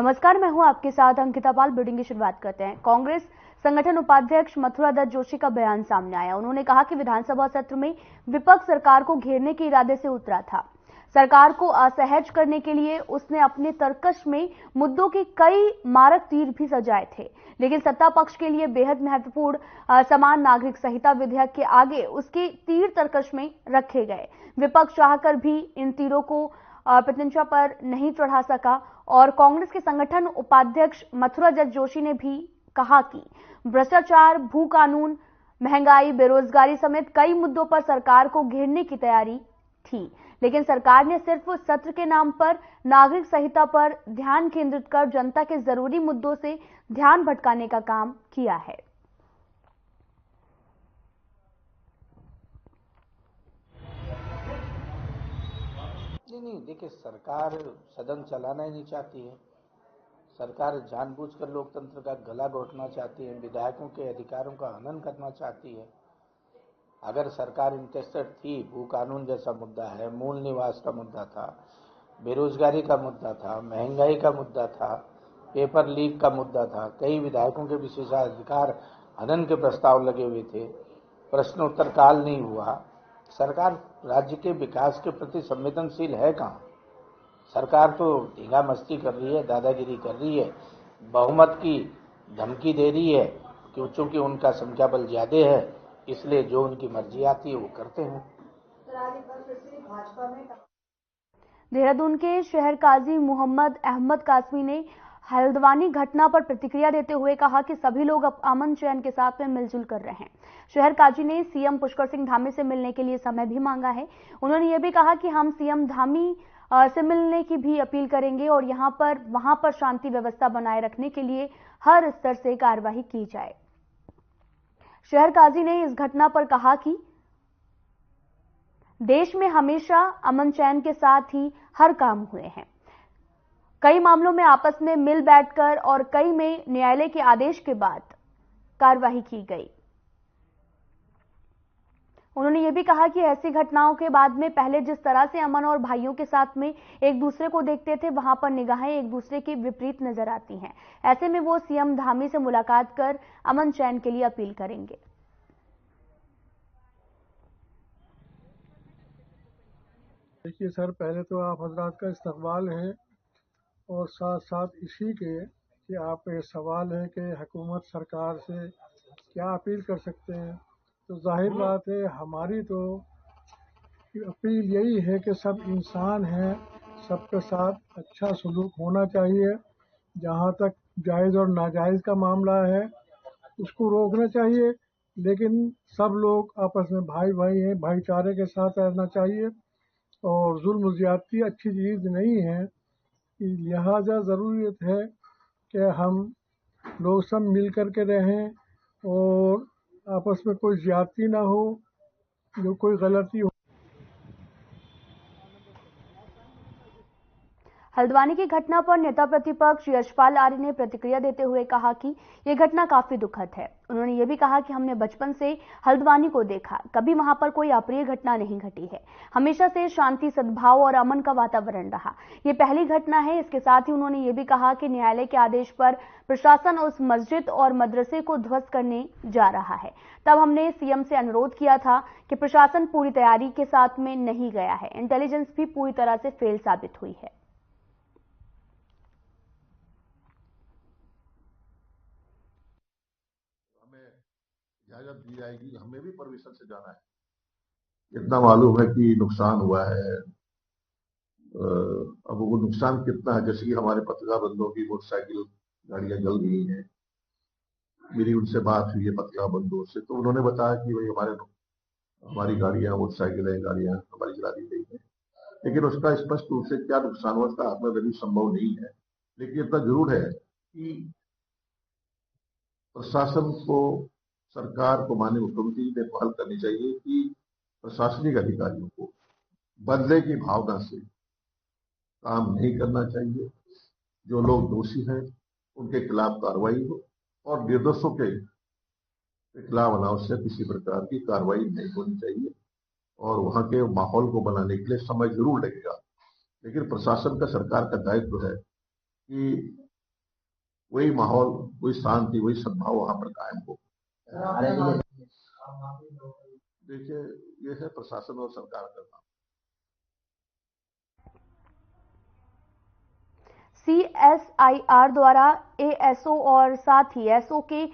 नमस्कार, मैं हूं आपके साथ अंकिता पाल। ब्रीडिंग की शुरुआत करते हैं। कांग्रेस संगठन उपाध्यक्ष मथुरा दत्त जोशी का बयान सामने आया। उन्होंने कहा कि विधानसभा सत्र में विपक्ष सरकार को घेरने के इरादे से उतरा था। सरकार को असहज करने के लिए उसने अपने तर्कश में मुद्दों के कई मारक तीर भी सजाए थे, लेकिन सत्ता पक्ष के लिए बेहद महत्वपूर्ण समान नागरिक संहिता विधेयक के आगे उसके तीर तर्कश में रखे गए। विपक्ष चाहकर भी इन तीरों को प्रतिंचा पर नहीं चढ़ा सका और कांग्रेस के संगठन उपाध्यक्ष मथुरा दत्त जोशी ने भी कहा कि भ्रष्टाचार, भू कानून, महंगाई, बेरोजगारी समेत कई मुद्दों पर सरकार को घेरने की तैयारी थी, लेकिन सरकार ने सिर्फ सत्र के नाम पर नागरिक संहिता पर ध्यान केंद्रित कर जनता के जरूरी मुद्दों से ध्यान भटकाने का काम किया है। नहीं, देखिए, सरकार सदन चलाना ही नहीं चाहती है। सरकार जानबूझकर लोकतंत्र का गला घोटना चाहती है, विधायकों के अधिकारों का हनन करना चाहती है। अगर सरकार इंटरेस्टेड थी, भू कानून जैसा मुद्दा है, मूल निवास का मुद्दा था, बेरोजगारी का मुद्दा था, महंगाई का मुद्दा था, पेपर लीक का मुद्दा था, कई विधायकों के विशेषाधिकार हनन के प्रस्ताव लगे हुए थे, प्रश्नोत्तर काल नहीं हुआ। सरकार राज्य के विकास के प्रति संवेदनशील है कहाँ? सरकार तो ढींगा मस्ती कर रही है, दादागिरी कर रही है, बहुमत की धमकी दे रही है कि चूंकि उनका संख्या बल ज्यादा है इसलिए जो उनकी मर्जी आती है वो करते हैं। देहरादून के शहर काजी मोहम्मद अहमद कासमी ने हल्द्वानी घटना पर प्रतिक्रिया देते हुए कहा कि सभी लोग अब अमन चैन के साथ में मिलजुल कर रहे हैं। शहर काजी ने सीएम पुष्कर सिंह धामी से मिलने के लिए समय भी मांगा है। उन्होंने यह भी कहा कि हम सीएम धामी से मिलने की भी अपील करेंगे और वहां पर शांति व्यवस्था बनाए रखने के लिए हर स्तर से कार्रवाई की जाए। शहर काजी ने इस घटना पर कहा कि देश में हमेशा अमन चैन के साथ ही हर काम हुए हैं। कई मामलों में आपस में मिल बैठकर और कई में न्यायालय के आदेश के बाद कार्रवाई की गई। उन्होंने ये भी कहा कि ऐसी घटनाओं के बाद में पहले जिस तरह से अमन और भाइयों के साथ में एक दूसरे को देखते थे, वहां पर निगाहें एक दूसरे के विपरीत नजर आती हैं। ऐसे में वो सीएम धामी से मुलाकात कर अमन चैन के लिए अपील करेंगे। देखिए सर, पहले तो आप हजरात का इस्तकबाल है और साथ साथ इसी के कि आप ये सवाल है कि हुकूमत सरकार से क्या अपील कर सकते हैं। तो जाहिर बात है, हमारी तो अपील यही है कि सब इंसान हैं, सबके साथ अच्छा सलूक होना चाहिए। जहाँ तक जायज़ और नाजायज़ का मामला है उसको रोकना चाहिए, लेकिन सब लोग आपस में भाई भाई हैं, भाईचारे के साथ रहना चाहिए और जुल्म ज़्यादती अच्छी चीज़ नहीं है। लिहाजा ज़रूरत है कि हम लोग सब मिल कर के रहें और आपस में कोई ज़्यादती ना हो, जो कोई गलती हो। हल्द्वानी की घटना पर नेता प्रतिपक्ष यशपाल आर्य ने प्रतिक्रिया देते हुए कहा कि यह घटना काफी दुखद है। उन्होंने यह भी कहा कि हमने बचपन से हल्द्वानी को देखा, कभी वहां पर कोई अप्रिय घटना नहीं घटी है। हमेशा से शांति, सद्भाव और अमन का वातावरण रहा। यह पहली घटना है। इसके साथ ही उन्होंने यह भी कहा कि न्यायालय के आदेश पर प्रशासन उस मस्जिद और मदरसे को ध्वस्त करने जा रहा है। तब हमने सीएम से अनुरोध किया था कि प्रशासन पूरी तैयारी के साथ में नहीं गया है। इंटेलिजेंस भी पूरी तरह से फेल साबित हुई है। इजाजत दी जाएगी, हमें भी परमिशन से जाना है। इतना मालूम है कि नुकसान हुआ है। अब वो नुकसान कितना है, जैसे कि हमारे पत्रकार बंधुओं की मोटरसाइकिल गाड़ियां जल गई हैं। मेरी उनसे बात हुई है पत्रकार बंधुओं से, तो उन्होंने बताया कि भाई हमारी गाड़ियां, मोटरसाइकिलें, गाड़ियां हमारी जला दी गई है, लेकिन उसका स्पष्ट रूप से क्या नुकसान हुआ उसका आकलन अभी संभव नहीं है। लेकिन इतना जरूर है कि प्रशासन को, सरकार को, माननीय मुख्यमंत्री ने पहल करनी चाहिए कि प्रशासनिक अधिकारियों को बदले की भावना से काम नहीं करना चाहिए। जो लोग दोषी हैं उनके खिलाफ कार्रवाई हो और निर्दोषों के खिलाफ अनावश्यक किसी प्रकार की कार्रवाई नहीं होनी चाहिए। और वहां के माहौल को बनाने के लिए समय जरूर लगेगा, लेकिन प्रशासन का, सरकार का दायित्व है कि वही माहौल, वही शांति, वही सद्भाव वहां पर कायम हो। देखिए, ये है प्रशासन और सरकार का काम। CSIR द्वारा ASO और साथ ही SO के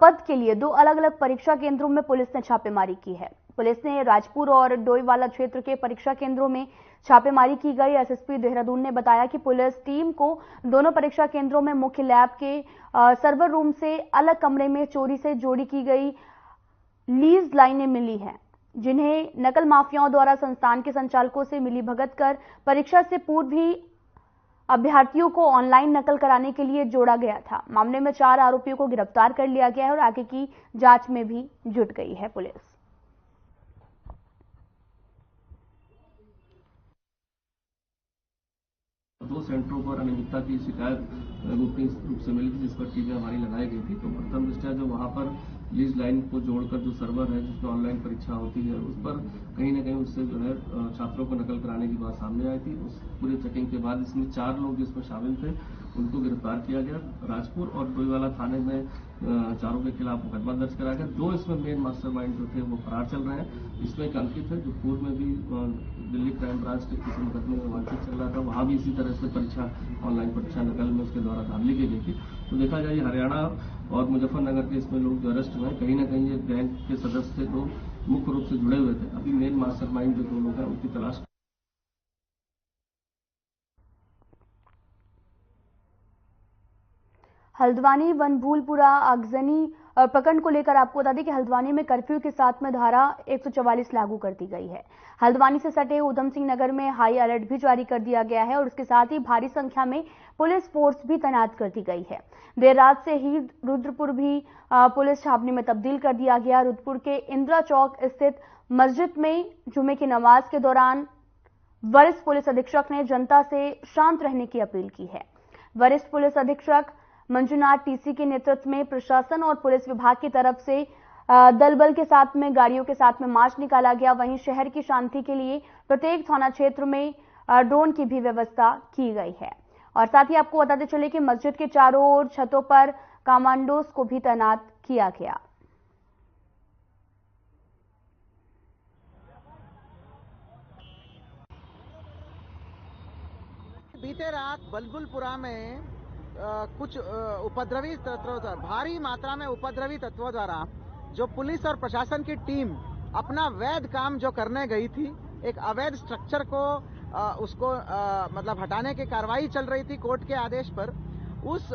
पद के लिए 2 अलग-अलग परीक्षा केंद्रों में पुलिस ने छापेमारी की है। पुलिस ने राजपुर और डोईवाला क्षेत्र के परीक्षा केंद्रों में छापेमारी की गई। एसएसपी देहरादून ने बताया कि पुलिस टीम को दोनों परीक्षा केंद्रों में मुख्य लैब के सर्वर रूम से अलग कमरे में चोरी से जोड़ी की गई लीज लाइनें मिली हैं, जिन्हें नकल माफियाओं द्वारा संस्थान के संचालकों से मिलीभगत कर परीक्षा से पूर्व भी अभ्यर्थियों को ऑनलाइन नकल कराने के लिए जोड़ा गया था। मामले में 4 आरोपियों को गिरफ्तार कर लिया गया है और आगे की जांच में भी जुट गई है पुलिस। दो सेंटरों पर अनियमितता की शिकायत गोपनीय रूप से मिली थी, जिस पर टीमें हमारी लगाई गई थी। तो प्रथम दृष्टया जो वहां पर लीज लाइन को जोड़कर जो सर्वर है जिसमें ऑनलाइन परीक्षा होती है, उस पर कहीं न कहीं उससे जो है छात्रों को नकल कराने की बात सामने आई थी। उस पूरे चेकिंग के बाद इसमें 4 लोग जिसमें शामिल थे उनको गिरफ्तार किया गया। राजपुर और डोईवाला थाने में चारों के खिलाफ मुकदमा दर्ज कराया गया। 2 इसमें मेन मास्टरमाइंड जो थे वो फरार चल रहे हैं। इसमें एक अंकित है जो पूर्व में भी दिल्ली क्राइम ब्रांच के किसी मुकदमे में वांछित चल रहा था, वहां भी इसी तरह से परीक्षा ऑनलाइन परीक्षा नकल में उसके द्वारा धांधली की गई थी। तो देखा जाए हरियाणा और मुजफ्फरनगर के इसमें लोग जो अरेस्ट हुए, कहीं ना कहीं ये गैंग के सदस्य थे, तो मुख्य रूप से जुड़े हुए थे। अभी मेन मास्टरमाइंड जो 2 लोग हैं उनकी तलाश। हल्द्वानी वनभूलपुरा आगजनी प्रकरण को लेकर आपको बता दें कि हल्द्वानी में कर्फ्यू के साथ में धारा 144 लागू कर दी गई है। हल्द्वानी से सटे उधम सिंह नगर में हाई अलर्ट भी जारी कर दिया गया है और इसके साथ ही भारी संख्या में पुलिस फोर्स भी तैनात कर दी गई है। देर रात से ही रुद्रपुर भी पुलिस छावनी में तब्दील कर दिया गया। रुद्रपुर के इंदिरा चौक स्थित मस्जिद में जुमे की नमाज के दौरान वरिष्ठ पुलिस अधीक्षक ने जनता से शांत रहने की अपील की है। वरिष्ठ पुलिस अधीक्षक मंजुनाथ टीसी के नेतृत्व में प्रशासन और पुलिस विभाग की तरफ से दल बल के साथ में गाड़ियों के साथ में मार्च निकाला गया। वहीं शहर की शांति के लिए प्रत्येक थाना क्षेत्र में ड्रोन की भी व्यवस्था की गई है। और साथ ही आपको बताते चले कि मस्जिद के चारों ओर छतों पर कमांडोज को भी तैनात किया गया। बीते रात बलबुलपुरा में कुछ उपद्रवी तत्वों द्वारा, भारी मात्रा में उपद्रवी तत्वों द्वारा जो पुलिस और प्रशासन की टीम अपना वैध काम जो करने गई थी, एक अवैध स्ट्रक्चर को उसको मतलब हटाने की कार्रवाई चल रही थी कोर्ट के आदेश पर। उस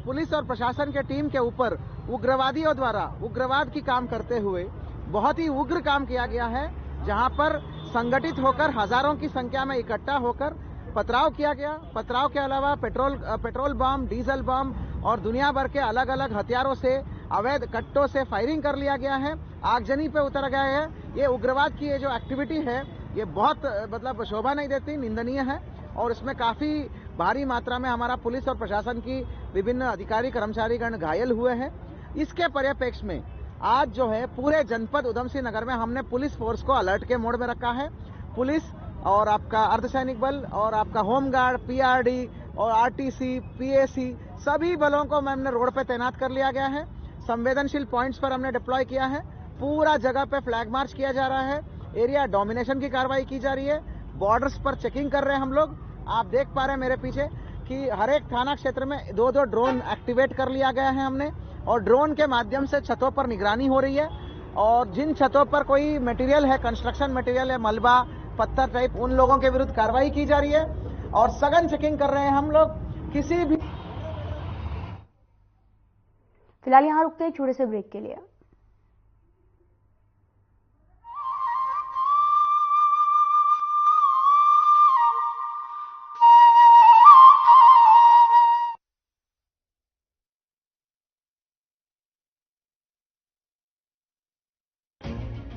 पुलिस और प्रशासन के टीम के ऊपर उग्रवादियों द्वारा उग्रवाद की काम करते हुए बहुत ही उग्र काम किया गया है, जहां पर संगठित होकर हजारों की संख्या में इकट्ठा होकर पथराव किया गया। पथराव के अलावा पेट्रोल बम, डीजल बम और दुनिया भर के अलग अलग हथियारों से, अवैध कट्टों से फायरिंग कर लिया गया है। आगजनी पे उतर गया है। ये उग्रवाद की ये जो एक्टिविटी है, ये बहुत मतलब शोभा नहीं देती, निंदनीय है। और इसमें काफी भारी मात्रा में हमारा पुलिस और प्रशासन की विभिन्न अधिकारी कर्मचारीगण घायल हुए हैं। इसके परिप्रेक्ष्य में आज जो है पूरे जनपद उधम सिंह नगर में हमने पुलिस फोर्स को अलर्ट के मोड में रखा है। पुलिस और आपका अर्धसैनिक बल और आपका होमगार्ड, पीआरडी और आरटीसी, पीएसी सभी बलों को हमने रोड पे तैनात कर लिया गया है। संवेदनशील पॉइंट्स पर हमने डिप्लॉय किया है। पूरा जगह पे फ्लैग मार्च किया जा रहा है। एरिया डोमिनेशन की कार्रवाई की जा रही है। बॉर्डर्स पर चेकिंग कर रहे हैं हम लोग। आप देख पा रहे हैं मेरे पीछे कि हर एक थाना क्षेत्र में 2-2 ड्रोन एक्टिवेट कर लिया गया है हमने, और ड्रोन के माध्यम से छतों पर निगरानी हो रही है। और जिन छतों पर कोई मटेरियल है, कंस्ट्रक्शन मटेरियल है, मलबा पत्थर टाइप, उन लोगों के विरुद्ध कार्रवाई की जा रही है और सघन चेकिंग कर रहे हैं हम लोग। किसी भी फिलहाल यहां रुकते हैं छोटे से ब्रेक के लिए।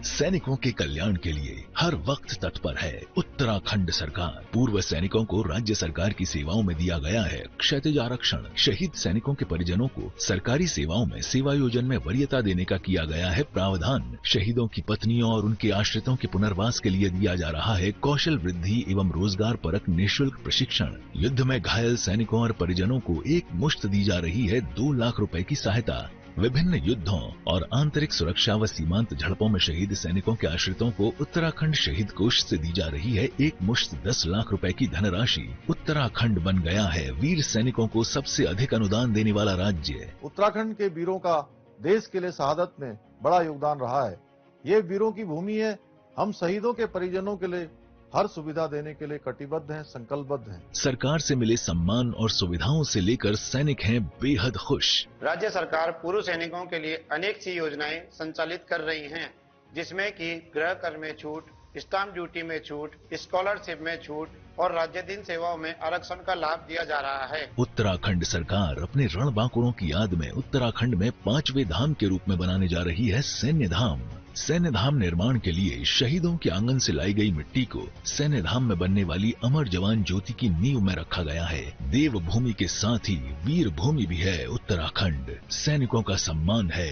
सैनिकों के कल्याण के लिए हर वक्त तत्पर है उत्तराखंड सरकार। पूर्व सैनिकों को राज्य सरकार की सेवाओं में दिया गया है क्षैतिज आरक्षण। शहीद सैनिकों के परिजनों को सरकारी सेवाओं में सेवा योजन में वरीयता देने का किया गया है प्रावधान। शहीदों की पत्नियों और उनके आश्रितों के पुनर्वास के लिए दिया जा रहा है कौशल वृद्धि एवं रोजगार परक निःशुल्क प्रशिक्षण। युद्ध में घायल सैनिकों और परिजनों को एक मुश्त दी जा रही है 2 लाख रुपए की सहायता। विभिन्न युद्धों और आंतरिक सुरक्षा व सीमांत झड़पों में शहीद सैनिकों के आश्रितों को उत्तराखंड शहीद कोष से दी जा रही है एक मुश्त 10 लाख रुपए की धनराशि। उत्तराखंड बन गया है वीर सैनिकों को सबसे अधिक अनुदान देने वाला राज्य। उत्तराखंड के वीरों का देश के लिए शहादत में बड़ा योगदान रहा है। ये वीरों की भूमि है। हम शहीदों के परिजनों के लिए हर सुविधा देने के लिए कटिबद्ध हैं, संकल्पबद्ध हैं। सरकार से मिले सम्मान और सुविधाओं से लेकर सैनिक हैं बेहद खुश। राज्य सरकार पूर्व सैनिकों के लिए अनेक सी योजनाएं संचालित कर रही हैं, जिसमें कि गृह कर में छूट, स्टाम्प ड्यूटी में छूट, स्कॉलरशिप में छूट और राज्य दिन सेवाओं में आरक्षण का लाभ दिया जा रहा है। उत्तराखंड सरकार अपने रणबांकुरों की याद में उत्तराखंड में 5वें धाम के रूप में बनाने जा रही है सैन्य धाम। सैन्य धाम निर्माण के लिए शहीदों के आंगन से लाई गई मिट्टी को सैन्य धाम में बनने वाली अमर जवान ज्योति की नींव में रखा गया है। देव भूमि के साथ ही वीर भूमि भी है उत्तराखंड। सैनिकों का सम्मान है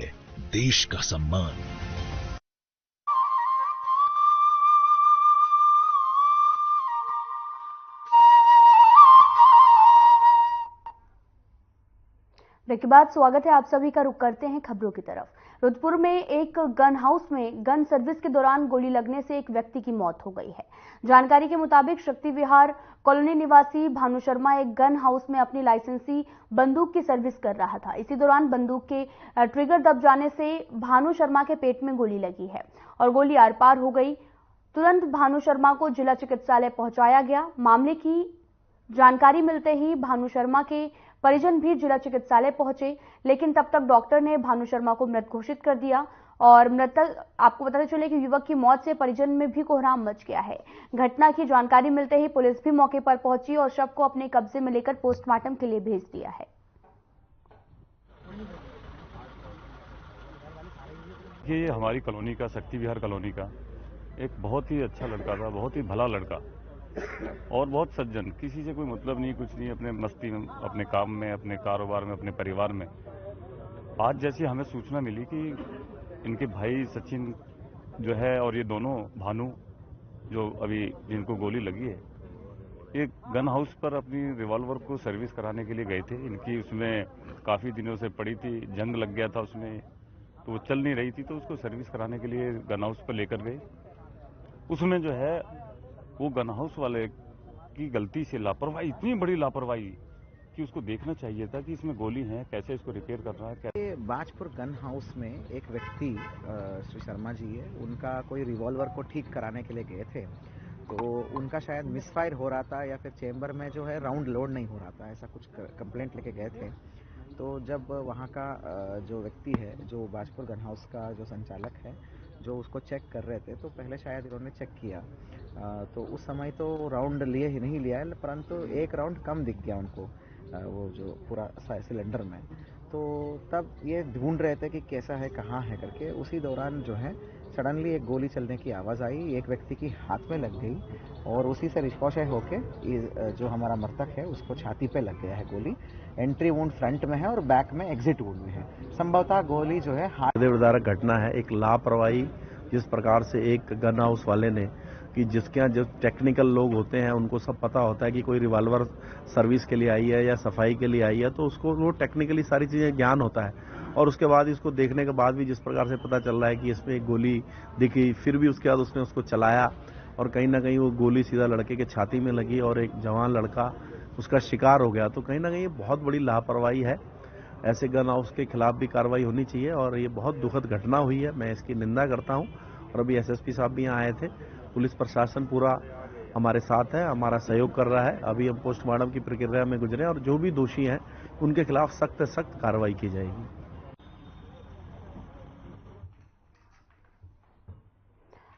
देश का सम्मान। ब्रेक के बाद स्वागत है आप सभी का। रुख करते हैं खबरों की तरफ। रुद्रपुर में एक गन हाउस में गन सर्विस के दौरान गोली लगने से एक व्यक्ति की मौत हो गई है। जानकारी के मुताबिक शक्ति विहार कॉलोनी निवासी भानु शर्मा एक गन हाउस में अपनी लाइसेंसी बंदूक की सर्विस कर रहा था। इसी दौरान बंदूक के ट्रिगर दब जाने से भानु शर्मा के पेट में गोली लगी है और गोली आर पार हो गई। तुरंत भानु शर्मा को जिला चिकित्सालय पहुंचाया गया। मामले की जानकारी मिलते ही भानु शर्मा के परिजन भी जिला चिकित्सालय पहुंचे, लेकिन तब तक डॉक्टर ने भानु शर्मा को मृत घोषित कर दिया और मृतक आपको बताते चले कि युवक की मौत से परिजन में भी कोहराम मच गया है। घटना की जानकारी मिलते ही पुलिस भी मौके पर पहुंची और शव को अपने कब्जे में लेकर पोस्टमार्टम के लिए भेज दिया है। ये हमारी कॉलोनी का शक्ति विहार कॉलोनी का एक बहुत ही अच्छा लड़का था, बहुत ही भला लड़का और बहुत सज्जन, किसी से कोई मतलब नहीं, कुछ नहीं, अपने मस्ती में, अपने काम में, अपने कारोबार में, अपने परिवार में। आज जैसी हमें सूचना मिली कि इनके भाई सचिन जो है और ये दोनों भानु जो अभी जिनको गोली लगी है, ये गन हाउस पर अपनी रिवॉल्वर को सर्विस कराने के लिए गए थे। इनकी उसमें काफ़ी दिनों से पड़ी थी, जंग लग गया था उसमें, तो वो चल नहीं रही थी, तो उसको सर्विस कराने के लिए गन हाउस पर लेकर गए। उसमें जो है वो गन हाउस वाले की गलती से लापरवाही, इतनी बड़ी लापरवाही कि उसको देखना चाहिए था कि इसमें गोली है, कैसे इसको रिपेयर करना है। बाजपुर गन हाउस में एक व्यक्ति श्री शर्मा जी है, उनका कोई रिवॉल्वर को ठीक कराने के लिए गए थे, तो उनका शायद मिसफायर हो रहा था या फिर चेंबर में जो है राउंड लोड नहीं हो रहा था, ऐसा कुछ कंप्लेंट लेके गए थे। तो जब वहाँ का जो व्यक्ति है, जो बाजपुर गन हाउस का जो संचालक है, जो उसको चेक कर रहे थे, तो पहले शायद इन्होंने चेक किया, तो उस समय तो राउंड लिए ही नहीं लिया है, परंतु एक राउंड कम दिख गया उनको वो जो पूरा सिलेंडर में। तो तब ये ढूंढ रहे थे कि कैसा है, कहाँ है करके। उसी दौरान जो है सडनली एक गोली चलने की आवाज़ आई, एक व्यक्ति की हाथ में लग गई और उसी से रिकॉशेट होके जो हमारा मृतक है उसको छाती पे लग गया है गोली। एंट्री वुंड फ्रंट में है और बैक में एग्जिट वुंड में है। संभवतः गोली जो है हृदयविदारक घटना है। एक लापरवाही जिस प्रकार से एक गन हाउस वाले ने, कि जिसके यहाँ जो टेक्निकल लोग होते हैं उनको सब पता होता है कि कोई रिवॉल्वर सर्विस के लिए आई है या सफाई के लिए आई है, तो उसको वो टेक्निकली सारी चीज़ें ज्ञान होता है। और उसके बाद इसको देखने के बाद भी जिस प्रकार से पता चल रहा है कि इसमें एक गोली दिखी, फिर भी उसके बाद उसने उसको चलाया और कहीं ना कहीं वो गोली सीधा लड़के के छाती में लगी और एक जवान लड़का उसका शिकार हो गया। तो कहीं ना कहीं ये बहुत बड़ी लापरवाही है। ऐसे गन हाउस के खिलाफ भी कार्रवाई होनी चाहिए और ये बहुत दुखद घटना हुई है, मैं इसकी निंदा करता हूँ। और अभी एसएसपी साहब भी यहाँ आए थे, पुलिस प्रशासन पूरा हमारे साथ है, हमारा सहयोग कर रहा है। अभी हम पोस्टमार्टम की प्रक्रिया में गुजरे और जो भी दोषी हैं उनके खिलाफ सख्त से सख्त कार्रवाई की जाएगी।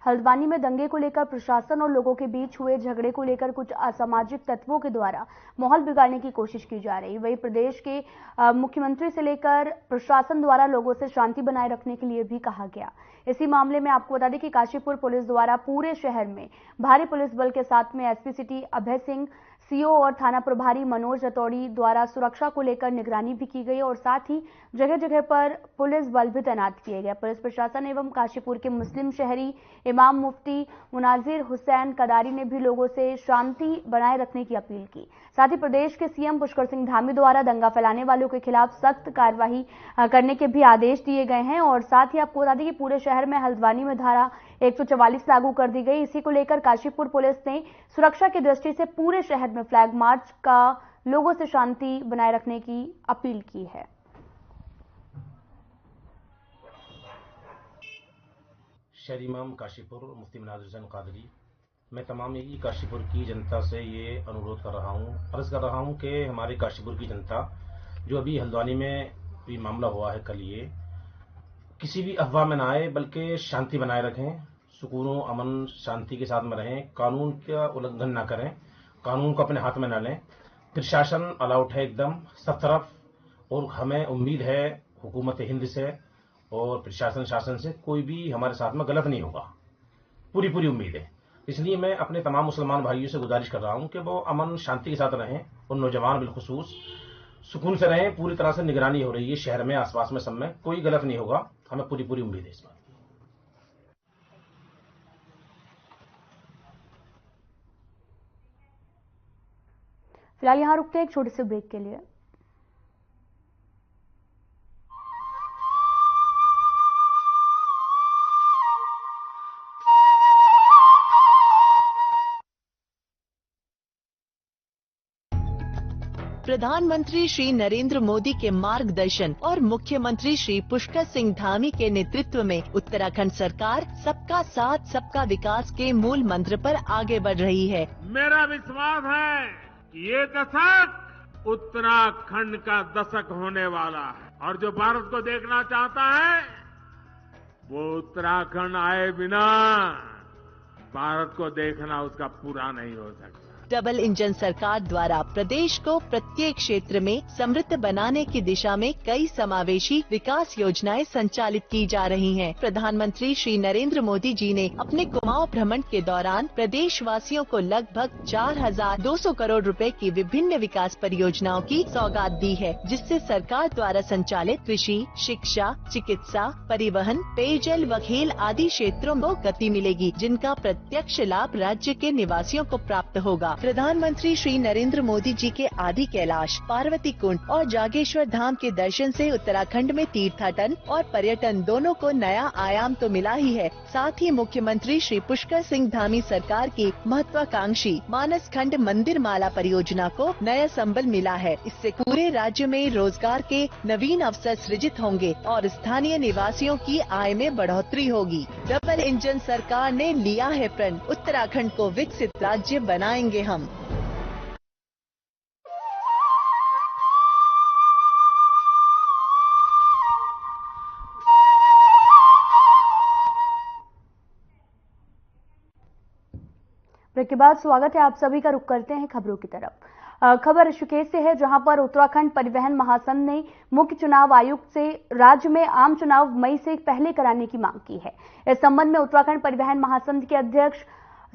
हल्द्वानी में दंगे को लेकर प्रशासन और लोगों के बीच हुए झगड़े को लेकर कुछ असामाजिक तत्वों के द्वारा माहौल बिगाड़ने की कोशिश की जा रही। वहीं प्रदेश के मुख्यमंत्री से लेकर प्रशासन द्वारा लोगों से शांति बनाए रखने के लिए भी कहा गया। इसी मामले में आपको बता दें कि काशीपुर पुलिस द्वारा पूरे शहर में भारी पुलिस बल के साथ में SP city Abhay Singh, CO और थाना प्रभारी मनोज रतौड़ी द्वारा सुरक्षा को लेकर निगरानी भी की गई और साथ ही जगह जगह पर पुलिस बल भी तैनात किए गए। पुलिस प्रशासन एवं काशीपुर के मुस्लिम शहरी इमाम मुफ्ती मुनाजिर हुसैन कदारी ने भी लोगों से शांति बनाए रखने की अपील की। साथ ही प्रदेश के सीएम पुष्कर सिंह धामी द्वारा दंगा फैलाने वालों के खिलाफ सख्त कार्रवाई करने के भी आदेश दिए गए हैं। और साथ ही आपको बता दें कि पूरे शहर में हल्द्वानी में धारा 144 लागू कर दी गई। इसी को लेकर काशीपुर पुलिस ने सुरक्षा की दृष्टि से पूरे शहर में फ्लैग मार्च का लोगों से शांति बनाए रखने की अपील की है। शहरी इमाम काशीपुर मुफ्ती मुनाजिर हुसैन कादरी, मैं तमाम यही काशीपुर की जनता से ये अनुरोध कर रहा हूँ, अर्ज कर रहा हूँ कि हमारे काशीपुर की जनता जो अभी हल्द्वानी में भी मामला हुआ है कल, ये किसी भी अफवाह में ना आए बल्कि शांति बनाए रखें, सुकून अमन शांति के साथ में रहें, कानून का उल्लंघन ना करें, कानून को अपने हाथ में ना लें। प्रशासन अलाउट है एकदम सब तरफ और हमें उम्मीद है हुकूमत हिंद से और प्रशासन शासन से कोई भी हमारे साथ में गलत नहीं होगा, पूरी उम्मीद है। इसलिए मैं अपने तमाम मुसलमान भाइयों से गुजारिश कर रहा हूं कि वो अमन शांति के साथ रहें और नौजवान बिलखुसूस सुकून से रहें। पूरी तरह से निगरानी हो रही है शहर में, आसपास में, सब में कोई गलत नहीं होगा, हमें पूरी उम्मीद है इस बात। फिलहाल यहां रुकते हैं एक छोटे से ब्रेक के लिए। प्रधानमंत्री श्री नरेंद्र मोदी के मार्गदर्शन और मुख्यमंत्री श्री पुष्कर सिंह धामी के नेतृत्व में उत्तराखंड सरकार सबका साथ सबका विकास के मूल मंत्र पर आगे बढ़ रही है। मेरा विश्वास है कि ये दशक उत्तराखंड का दशक होने वाला है और जो भारत को देखना चाहता है वो उत्तराखंड आए बिना भारत को देखना उसका पूरा नहीं हो सकता। डबल इंजन सरकार द्वारा प्रदेश को प्रत्येक क्षेत्र में समृद्ध बनाने की दिशा में कई समावेशी विकास योजनाएं संचालित की जा रही हैं। प्रधानमंत्री श्री नरेंद्र मोदी जी ने अपने कुमाऊं भ्रमण के दौरान प्रदेश वासियों को लगभग 4,200 करोड़ रुपए की विभिन्न विकास परियोजनाओं की सौगात दी है, जिससे सरकार द्वारा संचालित कृषि, शिक्षा, चिकित्सा, परिवहन, पेयजल व खेल आदि क्षेत्रों को गति मिलेगी, जिनका प्रत्यक्ष लाभ राज्य के निवासियों को प्राप्त होगा। प्रधानमंत्री श्री नरेंद्र मोदी जी के आदि कैलाश, पार्वती कुंड और जागेश्वर धाम के दर्शन से उत्तराखंड में तीर्थाटन और पर्यटन दोनों को नया आयाम तो मिला ही है, साथ ही मुख्यमंत्री श्री पुष्कर सिंह धामी सरकार की महत्वाकांक्षी मानस खंड मंदिर माला परियोजना को नया संबल मिला है। इससे पूरे राज्य में रोजगार के नवीन अवसर सृजित होंगे और स्थानीय निवासियों की आय में बढ़ोतरी होगी। डबल इंजन सरकार ने लिया है प्रण, उत्तराखंड को विकसित राज्य बनाएंगे हम। ब्रेक के बाद स्वागत है आप सभी का। रुख करते हैं खबरों की तरफ। खबर ऋषिकेश से है, जहां पर उत्तराखंड परिवहन महासंघ ने मुख्य चुनाव आयुक्त से राज्य में आम चुनाव मई से पहले कराने की मांग की है। इस संबंध में उत्तराखंड परिवहन महासंघ के अध्यक्ष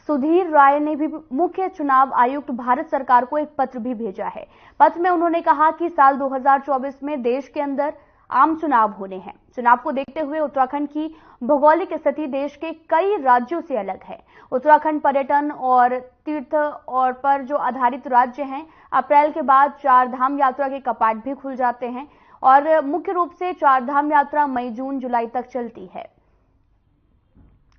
सुधीर राय ने भी मुख्य चुनाव आयुक्त भारत सरकार को एक पत्र भी भेजा है। पत्र में उन्होंने कहा कि साल 2024 में देश के अंदर आम चुनाव होने हैं। चुनाव को देखते हुए उत्तराखंड की भौगोलिक स्थिति देश के कई राज्यों से अलग है। उत्तराखंड पर्यटन और तीर्थ और पर जो आधारित राज्य हैं, अप्रैल के बाद 4 धाम यात्रा के कपाट भी खुल जाते हैं और मुख्य रूप से 4 धाम यात्रा मई, जून, जुलाई तक चलती है।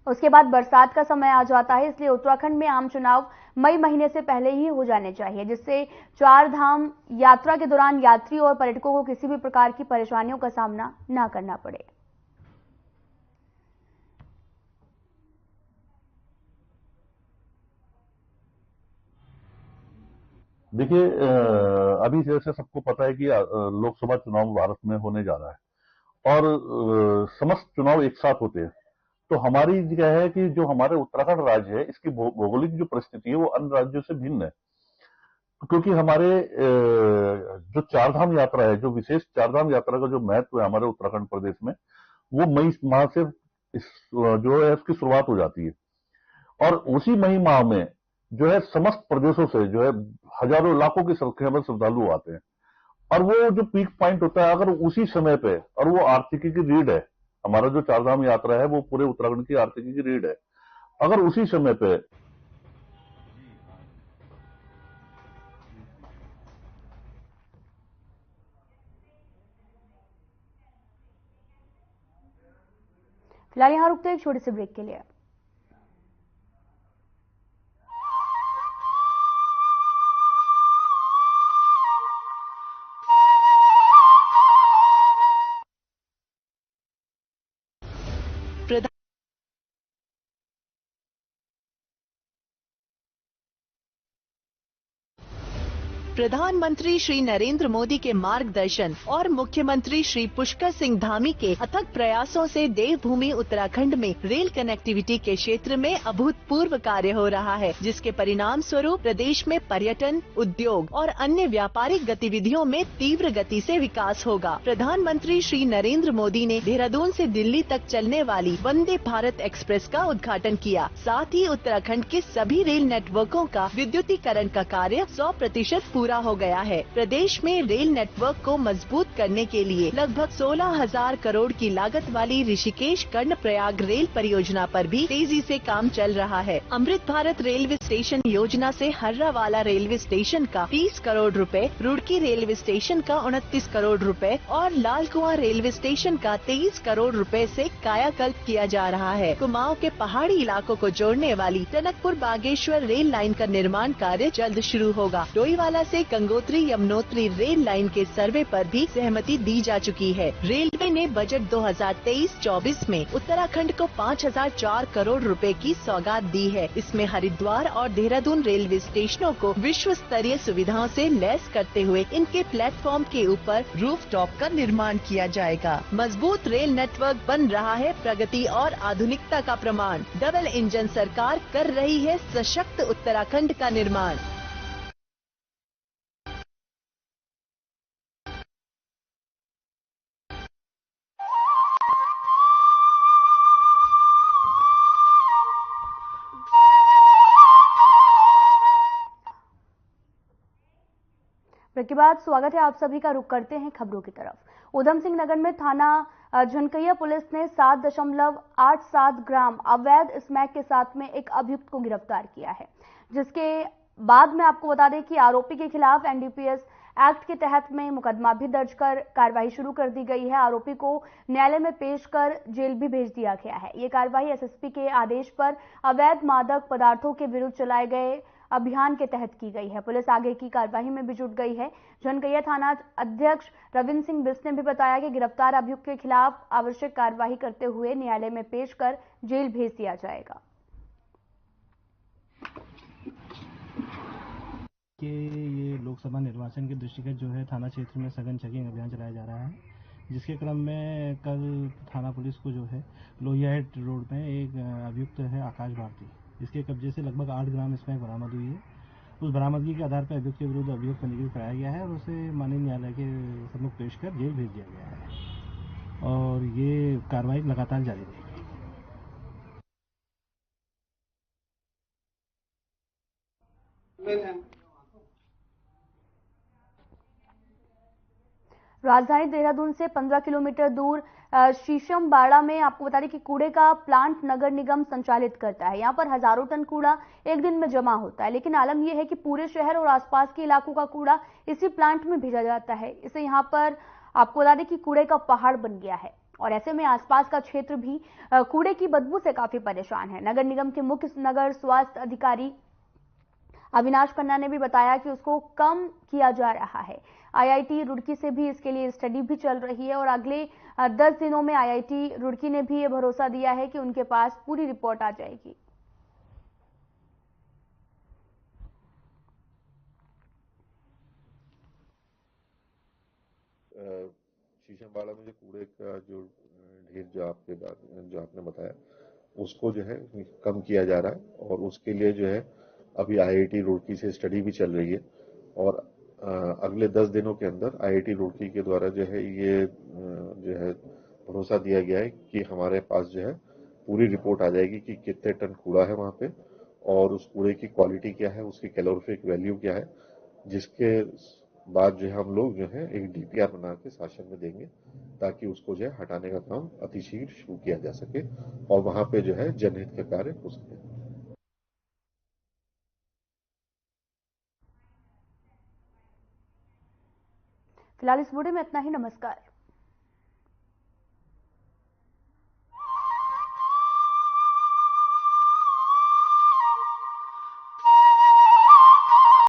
उसके बाद बरसात का समय आ जाता है, इसलिए उत्तराखंड में आम चुनाव मई महीने से पहले ही हो जाने चाहिए, जिससे 4 धाम यात्रा के दौरान यात्री और पर्यटकों को किसी भी प्रकार की परेशानियों का सामना न करना पड़े। देखिए, अभी जैसे सबको पता है कि लोकसभा चुनाव भारत में होने जा रहा है और समस्त चुनाव एक साथ होते हैं, तो हमारी क्या है कि जो हमारे उत्तराखंड राज्य है, इसकी भौगोलिक जो परिस्थिति है वो अन्य राज्यों से भिन्न है, क्योंकि हमारे जो चारधाम यात्रा है, जो विशेष चारधाम यात्रा का जो महत्व है हमारे उत्तराखंड प्रदेश में, वो मई माह से जो है उसकी शुरुआत हो जाती है। और उसी मई माह में जो है समस्त प्रदेशों से जो है हजारों लाखों की संख्या में श्रद्धालु आते हैं। और वो जो पीक पॉइंट होता है, अगर उसी समय पे, और वो आर्थिकी की रीढ़ है, हमारा जो चारधाम यात्रा है वो पूरे उत्तराखंड की आर्थिकी की रीढ़ है, अगर उसी समय पे फिलहाल यहाँ रुकते हैं एक छोटे से ब्रेक के लिए। प्रधानमंत्री श्री नरेंद्र मोदी के मार्गदर्शन और मुख्यमंत्री श्री पुष्कर सिंह धामी के अथक प्रयासों से देवभूमि उत्तराखंड में रेल कनेक्टिविटी के क्षेत्र में अभूतपूर्व कार्य हो रहा है, जिसके परिणाम स्वरूप प्रदेश में पर्यटन, उद्योग और अन्य व्यापारिक गतिविधियों में तीव्र गति से विकास होगा। प्रधानमंत्री श्री नरेंद्र मोदी ने देहरादून से दिल्ली तक चलने वाली वंदे भारत एक्सप्रेस का उद्घाटन किया। साथ ही उत्तराखंड के सभी रेल नेटवर्कों का विद्युतीकरण का कार्य 100% पूरा हो गया है। प्रदेश में रेल नेटवर्क को मजबूत करने के लिए लगभग 16,000 करोड़ की लागत वाली ऋषिकेश कर्णप्रयाग रेल परियोजना पर भी तेजी से काम चल रहा है। अमृत भारत रेलवे स्टेशन योजना से हर्रावाला रेलवे स्टेशन का 30 करोड़ रुपए, रुड़की रेलवे स्टेशन का 29 करोड़ रुपए और लाल कुआं रेलवे स्टेशन का 23 करोड़ रुपए से कायाकल्प किया जा रहा है। कुमाऊं के पहाड़ी इलाकों को जोड़ने वाली टनकपुर बागेश्वर रेल लाइन का निर्माण कार्य जल्द शुरू होगा। डोईवाला से गंगोत्री यमुनोत्री रेल लाइन के सर्वे पर भी सहमति दी जा चुकी है। रेलवे ने बजट 2023-24 में उत्तराखंड को 5,004 करोड़ रुपए की सौगात दी है। इसमें हरिद्वार और देहरादून रेलवे स्टेशनों को विश्व स्तरीय सुविधाओं से लैस करते हुए इनके प्लेटफॉर्म के ऊपर रूफटॉप का निर्माण किया जाएगा। मजबूत रेल नेटवर्क बन रहा है प्रगति और आधुनिकता का प्रमाण। डबल इंजन सरकार कर रही है सशक्त उत्तराखंड का निर्माण। ब्रेक के बाद स्वागत है आप सभी का। रुख करते हैं खबरों की तरफ। उधम सिंह नगर में थाना झनकैया पुलिस ने 7.87 ग्राम अवैध स्मैक के साथ में एक अभियुक्त को गिरफ्तार किया है, जिसके बाद में आपको बता दें कि आरोपी के खिलाफ एनडीपीएस एक्ट के तहत में मुकदमा भी दर्ज कर कार्रवाई शुरू कर दी गई है। आरोपी को न्यायालय में पेश कर जेल भी भेज दिया गया है। ये कार्रवाई एसएसपी के आदेश पर अवैध मादक पदार्थों के विरुद्ध चलाए गए अभियान के तहत की गई है। पुलिस आगे की कार्यवाही में भी जुट गई है। झनकैया थाना अध्यक्ष रविंद्र सिंह बिस ने भी बताया कि गिरफ्तार अभियुक्त के खिलाफ आवश्यक कार्यवाही करते हुए न्यायालय में पेश कर जेल भेज दिया जाएगा। कि ये लोकसभा निर्वाचन के दृष्टिगत जो है थाना क्षेत्र में सघन चेकिंग अभियान चलाया जा रहा है, जिसके क्रम में कल थाना पुलिस को जो है लोहियाहेट रोड में एक अभियुक्त है आकाश भारती, जिसके कब्जे से लगभग 8 ग्राम स्मैक बरामद हुई है। उस बरामदगी के आधार पर अभियुक्त के विरुद्ध अभियोग पंजीकृत कराया गया है और उसे माननीय न्यायालय के सम्मुख पेश कर जेल भेज दिया गया है और ये कार्रवाई लगातार जारी रहेगी। राजधानी देहरादून से 15 किलोमीटर दूर शीशम बाड़ा में आपको बता दें कि कूड़े का प्लांट नगर निगम संचालित करता है। यहाँ पर हजारों टन कूड़ा एक दिन में जमा होता है, लेकिन आलम यह है कि पूरे शहर और आसपास के इलाकों का कूड़ा इसी प्लांट में भेजा जाता है। इसे यहाँ पर आपको बता दें कि कूड़े का पहाड़ बन गया है और ऐसे में आसपास का क्षेत्र भी कूड़े की बदबू से काफी परेशान है। नगर निगम के मुख्य नगर स्वास्थ्य अधिकारी अविनाश खन्ना ने भी बताया कि उसको कम किया जा रहा है। आईआईटी रुड़की से भी इसके लिए स्टडी भी चल रही है और अगले 10 दिनों में आईआईटी रुड़की ने भी ये भरोसा दिया है कि उनके पास पूरी रिपोर्ट आ जाएगी। शीशमबाड़ा में जो कूड़े का जो ढेर जो आपने बताया, उसको जो है कम किया जा रहा है और उसके लिए जो है अभी IIT रुड़की से स्टडी भी चल रही है और अगले 10 दिनों के अंदर IIT रुड़की के द्वारा जो है ये जो है भरोसा दिया गया है कि हमारे पास जो है पूरी रिपोर्ट आ जाएगी कि कितने टन कूड़ा है वहां पे और उस कूड़े की क्वालिटी क्या है, उसकी कैलोरीफिक वैल्यू क्या है, जिसके बाद जो है हम लोग जो है एक DPR बना के शासन में देंगे ताकि उसको जो है हटाने का काम अतिशीघ्र शुरू किया जा सके और वहां पे जो है जनहित के कार्य हो सके। फिलहाल इस वीडियो में इतना ही। नमस्कार।